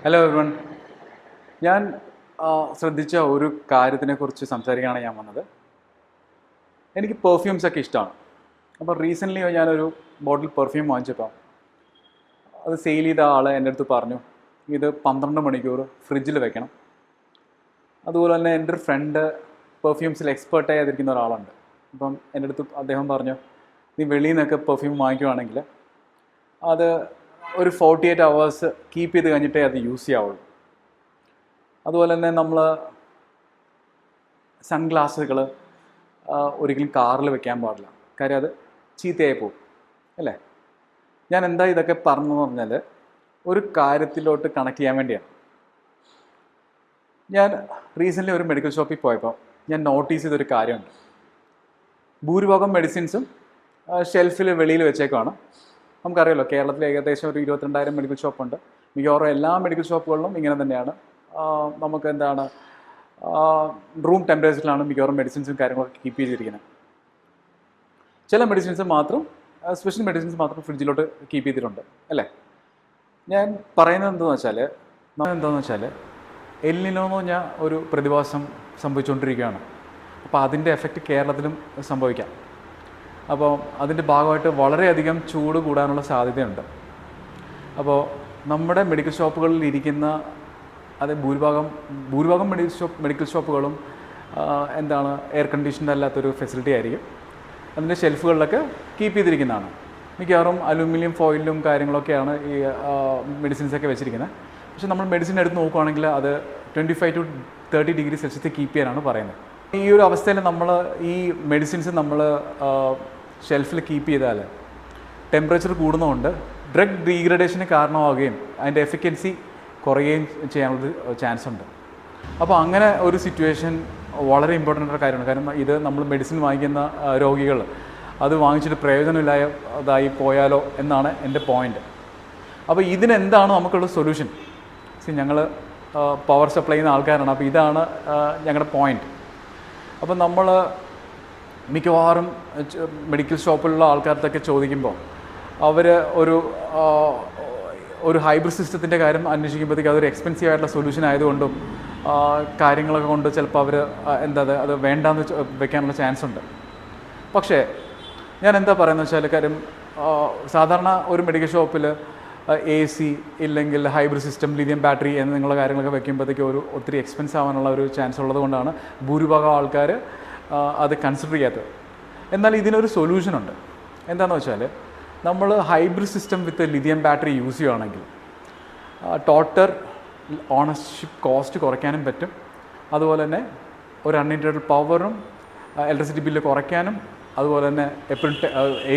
Hello everyone. ഞാൻ ശ്രദ്ധിച്ച ഒരു കാര്യത്തിനെക്കുറിച്ച് സംസാരിക്കുകയാണ് ഞാൻ വന്നത്. എനിക്ക് പെർഫ്യൂംസ് ഒക്കെ ഇഷ്ടമാണ്. അപ്പോൾ റീസെൻ്റ്ലി ഞാനൊരു ബോട്ടിൽ പെർഫ്യൂം വാങ്ങിച്ചപ്പോൾ അത് സെയിൽ ചെയ്ത ആൾ എൻ്റെ അടുത്ത് പറഞ്ഞു, ഇത് 12 മണിക്കൂർ ഫ്രിഡ്ജിൽ വെക്കണം. അതുപോലെ തന്നെ എൻ്റെ ഒരു ഫ്രണ്ട് പെർഫ്യൂംസിൽ എക്സ്പേർട്ടായി അതിരിക്കുന്ന ഒരാളുണ്ട്. അപ്പം എൻ്റെ അടുത്ത് അദ്ദേഹം പറഞ്ഞു, നീ വെളിയിൽ നിന്നൊക്കെ പെർഫ്യൂം വാങ്ങിക്കുവാണെങ്കിൽ അത് ഒരു 48 hours കീപ്പ് ചെയ്ത് കഴിഞ്ഞിട്ടേ അത് യൂസ് ചെയ്യാവുള്ളൂ. അതുപോലെ തന്നെ നമ്മൾ സൺഗ്ലാസുകൾ ഒരിക്കലും കാറിൽ വെക്കാൻ പാടില്ല, കാര്യം അത് ചീത്തയായി പോകും അല്ലേ. ഞാൻ എന്താ ഇതൊക്കെ പറഞ്ഞതെന്ന് പറഞ്ഞാൽ ഒരു കാര്യത്തിലോട്ട് കണക്ട് ചെയ്യാൻ വേണ്ടിയാണ്. ഞാൻ റീസെൻ്റ്ലി ഒരു മെഡിക്കൽ ഷോപ്പിൽ പോയപ്പോൾ ഞാൻ നോട്ടീസ് ചെയ്തൊരു കാര്യമുണ്ട്. ഭൂരിഭാഗം മെഡിസിൻസും ഷെൽഫിൽ വെളിയിൽ വെച്ചേക്കാണ്. നമുക്കറിയാമല്ലോ, കേരളത്തിൽ ഏകദേശം ഒരു 22,000 മെഡിക്കൽ ഷോപ്പുണ്ട്. മിക്കവാറും എല്ലാ മെഡിക്കൽ ഷോപ്പുകളിലും ഇങ്ങനെ തന്നെയാണ്. നമുക്ക് എന്താണ്, റൂം ടെമ്പറേച്ചറിലാണ് മിക്കവാറും മെഡിസിൻസും കാര്യങ്ങളൊക്കെ കീപ്പ് ചെയ്തിരിക്കുന്നത്. ചില മെഡിസിൻസ് മാത്രം, സ്പെഷ്യൽ മെഡിസിൻസ് മാത്രം ഫ്രിഡ്ജിലോട്ട് കീപ്പ് ചെയ്തിട്ടുണ്ട് അല്ലേ. ഞാൻ പറയുന്നത് എന്താണെന്ന് വെച്ചാൽ എൽ നിനോ എന്ന് പറഞ്ഞാൽ ഒരു പ്രതിഭാസം സംഭവിച്ചുകൊണ്ടിരിക്കുകയാണ്. അപ്പോൾ അതിൻ്റെ എഫക്റ്റ് കേരളത്തിലും സംഭവിക്കാം. അപ്പോൾ അതിൻ്റെ ഭാഗമായിട്ട് വളരെയധികം ചൂട് കൂടാനുള്ള സാധ്യതയുണ്ട്. അപ്പോൾ നമ്മുടെ മെഡിക്കൽ ഷോപ്പുകളിൽ ഇരിക്കുന്ന അത് ഭൂരിഭാഗം മെഡിക്കൽ ഷോപ്പുകളും എന്താണ്, എയർ കണ്ടീഷൻഡ് അല്ലാത്തൊരു ഫെസിലിറ്റി ആയിരിക്കും. അതിൻ്റെ ഷെൽഫുകളിലൊക്കെ കീപ്പ് ചെയ്തിരിക്കുന്നതാണ്. മിക്കവാറും അലൂമിനിയം ഫോയിലും കാര്യങ്ങളൊക്കെയാണ് ഈ മെഡിസിൻസൊക്കെ വെച്ചിരിക്കുന്നത്. പക്ഷേ നമ്മൾ മെഡിസിൻ എടുത്ത് നോക്കുകയാണെങ്കിൽ അത് 25 to 30 ഡിഗ്രി സെൽഷ്യസിൽ കീപ്പ് ചെയ്യാനാണ് പറയുന്നത്. ഈ ഒരു അവസ്ഥയിൽ നമ്മൾ ഈ മെഡിസിൻസ് നമ്മൾ ഷെൽഫിൽ കീപ്പ് ചെയ്താൽ ടെമ്പറേച്ചർ കൂടുന്നതുകൊണ്ട് ഡ്രഗ് ഡീഗ്രഡേഷന് കാരണമാവുകയും അതിൻ്റെ എഫിക്കൻസി കുറയുകയും ചെയ്യാനുള്ള ചാൻസ് ഉണ്ട്. അപ്പോൾ അങ്ങനെ ഒരു സിറ്റുവേഷൻ വളരെ ഇമ്പോർട്ടൻ്റ് ആയ കാര്യമാണ്. കാരണം ഇത് നമ്മൾ മെഡിസിൻ വാങ്ങിക്കുന്ന രോഗികൾ അത് വാങ്ങിച്ചിട്ട് പ്രയോജനമില്ലാതായി പോയാലോ എന്നാണ് എൻ്റെ പോയിൻ്റ്. അപ്പോൾ ഇതിനെന്താണ് നമുക്കുള്ള സൊല്യൂഷൻ? ഞങ്ങൾ പവർ സപ്ലൈ ചെയ്യുന്ന ആൾക്കാരാണ്. അപ്പോൾ ഇതാണ് ഞങ്ങളുടെ പോയിൻ്റ്. അപ്പം നമ്മൾ മിക്കവാറും മെഡിക്കൽ ഷോപ്പിലുള്ള ആൾക്കാർക്കൊക്കെ ചോദിക്കുമ്പോൾ അവർ ഒരു ഹൈബ്രിഡ് സിസ്റ്റത്തിൻ്റെ കാര്യം അന്വേഷിക്കുമ്പോഴത്തേക്ക് അതൊരു എക്സ്പെൻസീവ് ആയിട്ടുള്ള സൊല്യൂഷൻ ആയതുകൊണ്ടും കാര്യങ്ങളൊക്കെ കൊണ്ട് ചിലപ്പോൾ അവർ അത് വേണ്ടാന്ന് വെക്കാനുള്ള ചാൻസ് ഉണ്ട്. പക്ഷേ ഞാൻ എന്താ പറയുന്നത് വെച്ചാൽ, കാര്യം സാധാരണ ഒരു മെഡിക്കൽ ഷോപ്പിൽ AC ഇല്ലെങ്കിൽ ഹൈബ്രിഡ് സിസ്റ്റം, ലിഥിയം ബാറ്ററി എന്നുള്ള കാര്യങ്ങളൊക്കെ വെക്കുമ്പോഴത്തേക്ക് ഒത്തിരി എക്സ്പെൻസ് ആവാനുള്ള ഒരു ചാൻസ് ഉള്ളത് കൊണ്ടാണ് ഭൂരിഭാഗം ആൾക്കാർ അത് കൺസിഡർ ചെയ്യാത്തത്. എന്നാൽ ഇതിനൊരു സൊല്യൂഷനുണ്ട്. എന്താണെന്ന് വെച്ചാൽ, നമ്മൾ ഹൈബ്രിഡ് സിസ്റ്റം വിത്ത് ലിഥിയം ബാറ്ററി യൂസ് ചെയ്യുകയാണെങ്കിൽ ടോട്ടൽ ഓണർഷിപ്പ് കോസ്റ്റ് കുറയ്ക്കാനും പറ്റും. അതുപോലെ തന്നെ ഒരു അൺലിമിറ്റഡ് പവറും ഇലക്ട്രിസിറ്റി ബില്ല് കുറയ്ക്കാനും, അതുപോലെ തന്നെ എപ്പോഴും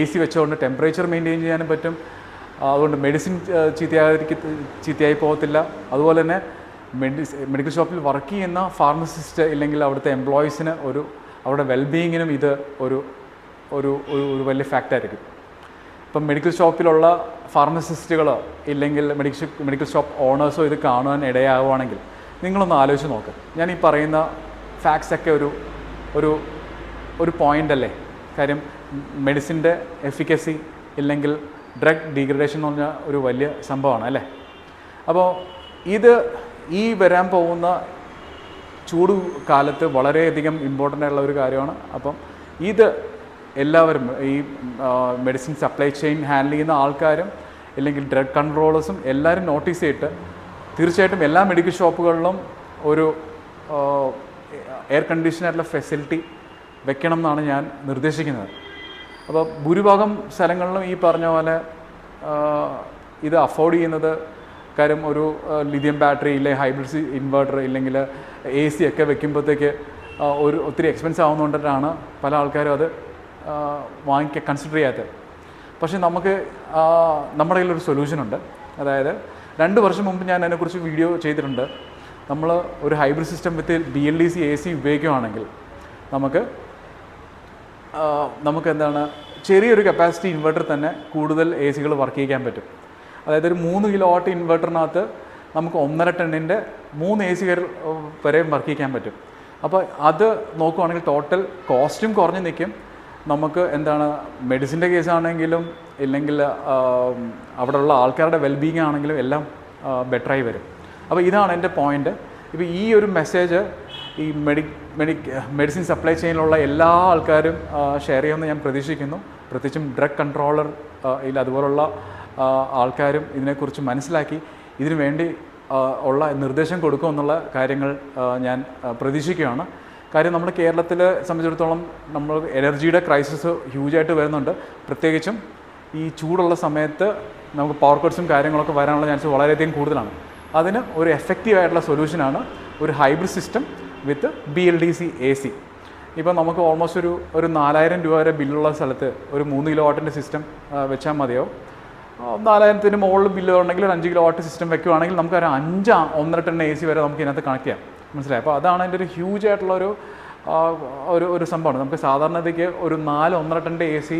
AC വെച്ചുകൊണ്ട് ടെമ്പറേച്ചർ മെയിൻറ്റെയിൻ ചെയ്യാനും പറ്റും. അതുകൊണ്ട് മെഡിസിൻ ചീത്തയായി പോകത്തില്ല. അതുപോലെ തന്നെ മെഡിക്കൽ ഷോപ്പിൽ വർക്ക് ചെയ്യുന്ന ഫാർമസിസ്റ്റ് ഇല്ലെങ്കിൽ അവിടുത്തെ എംപ്ലോയീസിന് അവരുടെ വെൽബീയിങ്ങിനും ഇത് ഒരു വലിയ ഫാക്റ്റായിരിക്കും. ഇപ്പം മെഡിക്കൽ ഷോപ്പിലുള്ള ഫാർമസിസ്റ്റുകളോ ഇല്ലെങ്കിൽ മെഡിക്കൽ ഷോപ്പ് ഓണേഴ്സോ ഇത് കാണുവാൻ ഇടയാവുകയാണെങ്കിൽ നിങ്ങളൊന്ന് ആലോചിച്ച് നോക്ക്. ഞാൻ ഈ പറയുന്ന ഫാക്ട്സൊക്കെ ഒരു പോയിൻ്റ് അല്ലേ. കാര്യം മെഡിസിൻ്റെ എഫിക്കസി ഇല്ലെങ്കിൽ ഡ്രഗ് ഡീഗ്രഡേഷൻ എന്ന് പറഞ്ഞാൽ ഒരു വലിയ സംഭവമാണ് അല്ലേ. അപ്പോൾ ഈ വരാൻ പോകുന്ന ചൂട് കാലത്ത് വളരെയധികം ഇമ്പോർട്ടൻ്റ് ആയിട്ടുള്ള ഒരു കാര്യമാണ്. അപ്പം ഇത് എല്ലാവരും, ഈ മെഡിസിൻ സപ്ലൈ ചെയിൻ ഹാൻഡിൽ ചെയ്യുന്ന ആൾക്കാരും ഇല്ലെങ്കിൽ ഡ്രഗ് കൺട്രോളേഴ്സും എല്ലാവരും നോട്ടീസ് ചെയ്തിട്ട് തീർച്ചയായിട്ടും എല്ലാ മെഡിക്കൽ ഷോപ്പുകളിലും ഒരു എയർ കണ്ടീഷനായിട്ടുള്ള ഫെസിലിറ്റി വെക്കണം എന്നാണ് ഞാൻ നിർദ്ദേശിക്കുന്നത്. അപ്പോൾ ഭൂരിഭാഗം സ്ഥലങ്ങളിലും ഈ പറഞ്ഞ പോലെ ഇത് അഫോർഡ് ചെയ്യുന്നത്, കാര്യം ഒരു ലിഥിയം ബാറ്ററി ഇല്ലെങ്കിൽ ഹൈബ്രിഡ് ഇൻവെർട്ടർ ഇല്ലെങ്കിൽ AC ഒക്കെ വെക്കുമ്പോഴത്തേക്ക് ഒത്തിരി എക്സ്പെൻസ് ആവുന്നതുകൊണ്ടിട്ടാണ് പല ആൾക്കാരും അത് കൺസിഡർ ചെയ്യാത്തത്. പക്ഷേ നമ്മുടെ കയ്യിലൊരു സൊല്യൂഷനുണ്ട്. അതായത് 2 വർഷം മുമ്പ് ഞാൻ അതിനെക്കുറിച്ച് വീഡിയോ ചെയ്തിട്ടുണ്ട്. നമ്മൾ ഒരു ഹൈബ്രിഡ് സിസ്റ്റം വിത്ത് BLDC AC ഉപയോഗിക്കുകയാണെങ്കിൽ നമുക്ക് എന്താണ്, ചെറിയൊരു കപ്പാസിറ്റി ഇൻവെർട്ടർ തന്നെ കൂടുതൽ AC വർക്ക് ചെയ്യിക്കാൻ പറ്റും. അതായത് ഒരു 3 കിലോവാട്ട് ഇൻവെർട്ടറിനകത്ത് നമുക്ക് 1.5 ടണ്ണിൻ്റെ 3 AC വരെയും വർക്ക് ചെയ്യിക്കാൻ പറ്റും. അപ്പോൾ അത് നോക്കുകയാണെങ്കിൽ ടോട്ടൽ കോസ്റ്റും കുറഞ്ഞ് നിൽക്കും. നമുക്ക് എന്താണ്, മെഡിസിൻ്റെ കേസാണെങ്കിലും ഇല്ലെങ്കിൽ അവിടെയുള്ള ആൾക്കാരുടെ വെൽബീയിങ് ആണെങ്കിലും എല്ലാം ബെറ്ററായി വരും. അപ്പോൾ ഇതാണ് എൻ്റെ പോയിൻ്റ്. ഇപ്പോൾ ഈ ഒരു മെസ്സേജ് ഈ മെഡിസിൻ സപ്ലൈ ചെയിനിലുള്ള എല്ലാ ആൾക്കാരും ഷെയർ ചെയ്യുമെന്ന് ഞാൻ പ്രതീക്ഷിക്കുന്നു. പ്രത്യേകിച്ചും ഡ്രഗ് കൺട്രോളർ ഇല്ല അതുപോലുള്ള ആൾക്കാരും ഇതിനെക്കുറിച്ച് മനസ്സിലാക്കി ഇതിനു വേണ്ടി ഉള്ള നിർദ്ദേശം കൊടുക്കുമെന്നുള്ള കാര്യങ്ങൾ ഞാൻ പ്രതീക്ഷിക്കുകയാണ്. കാര്യം നമ്മൾ കേരളത്തിൽ സംബന്ധിച്ചിടത്തോളം നമ്മൾ എനർജിയുടെ ക്രൈസിസ് ഹ്യൂജായിട്ട് വരുന്നുണ്ട്. പ്രത്യേകിച്ചും ഈ ചൂടുള്ള സമയത്ത് നമുക്ക് പവർ കട്ട്സും കാര്യങ്ങളൊക്കെ വരാനുള്ള ചാൻസ് വളരെയധികം കൂടുതലാണ്. അതിന് ഒരു എഫക്റ്റീവായിട്ടുള്ള സൊല്യൂഷനാണ് ഒരു ഹൈബ്രിഡ് സിസ്റ്റം വിത്ത് BLDC AC. ഇപ്പോൾ നമുക്ക് ഓൾമോസ്റ്റ് ഒരു 4000 രൂപ വരെ ബില്ലുള്ള സ്ഥലത്ത് ഒരു 3 കിലോ വാട്ടിൻ്റെ സിസ്റ്റം വെച്ചാൽ മതിയോ. 4000-ന് മുകളിൽ ബില്ല് ഉണ്ടെങ്കിൽ ഒരു 5 കിലോ വാട്ട് സിസ്റ്റം വെക്കുകയാണെങ്കിൽ നമുക്ക് ഒരു 1.5 ടൺ AC വരെ നമുക്ക് ഇതിനകത്ത് കണക്ട് ചെയ്യാം. മനസ്സിലായി? അപ്പോൾ അതാണ് എൻ്റെ ഒരു ഹ്യൂജ് ആയിട്ടുള്ളൊരു ഒരു സംഭവമാണ്. നമുക്ക് സാധാരണതയ്ക്ക് ഒരു 1.5 ടണ്ണിൻ്റെ AC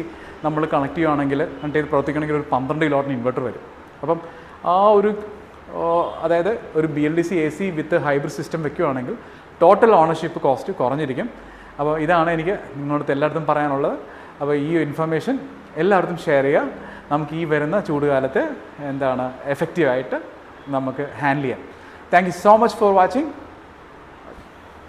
നമ്മൾ കണക്ട് ചെയ്യുകയാണെങ്കിൽ എന്നിട്ട് ഇത് പ്രവർത്തിക്കണമെങ്കിൽ ഒരു 12 കിലോ വാട്ടിന് ഇൻവെർട്ടർ വരും. അപ്പം അതായത് ഒരു BLDC AC വിത്ത് ഹൈബ്രിഡ് സിസ്റ്റം വെക്കുകയാണെങ്കിൽ ടോട്ടൽ ഓണർഷിപ്പ് കോസ്റ്റ് കുറഞ്ഞിരിക്കും. അപ്പോൾ ഇതാണ് എനിക്ക് നിങ്ങളടുത്ത് എല്ലായിടത്തും പറയാനുള്ളത്. അപ്പോൾ ഈ ഇൻഫർമേഷൻ എല്ലായിടത്തും ഷെയർ ചെയ്യുക. നമുക്ക് ഈ വരുന്ന ചൂടുകാലത്ത് എഫക്റ്റീവായിട്ട് നമുക്ക് ഹാൻഡിൽ ചെയ്യാം. Thank you so much for watching.